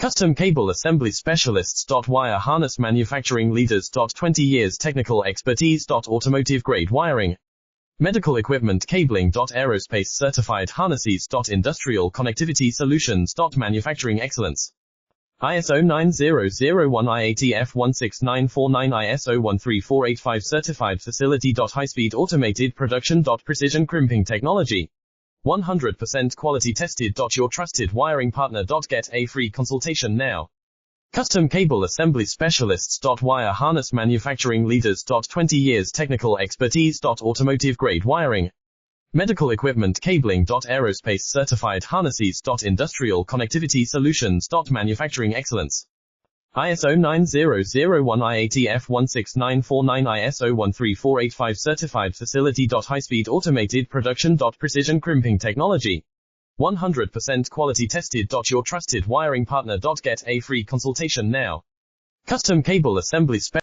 Custom cable assembly specialists. Wire harness manufacturing leaders. 20 years technical expertise. Automotive grade wiring, medical equipment cabling. Aerospace certified harnesses. Industrial connectivity solutions. Manufacturing excellence. ISO 9001 IATF 16949 ISO 13485 certified facility. High-speed automated production. Precision crimping technology. 100% quality tested. Your trusted wiring partner. Get a free consultation now. Custom cable assembly specialists. Wire harness manufacturing leaders. 20 years technical expertise. Automotive grade wiring, medical equipment cabling. Aerospace certified harnesses. Industrial connectivity solutions. Manufacturing excellence. ISO 9001 IATF 16949 ISO 13485 certified facility. High-speed automated production. Precision crimping technology. 100% quality tested. Your trusted wiring partner. Get a free consultation now. Custom cable assembly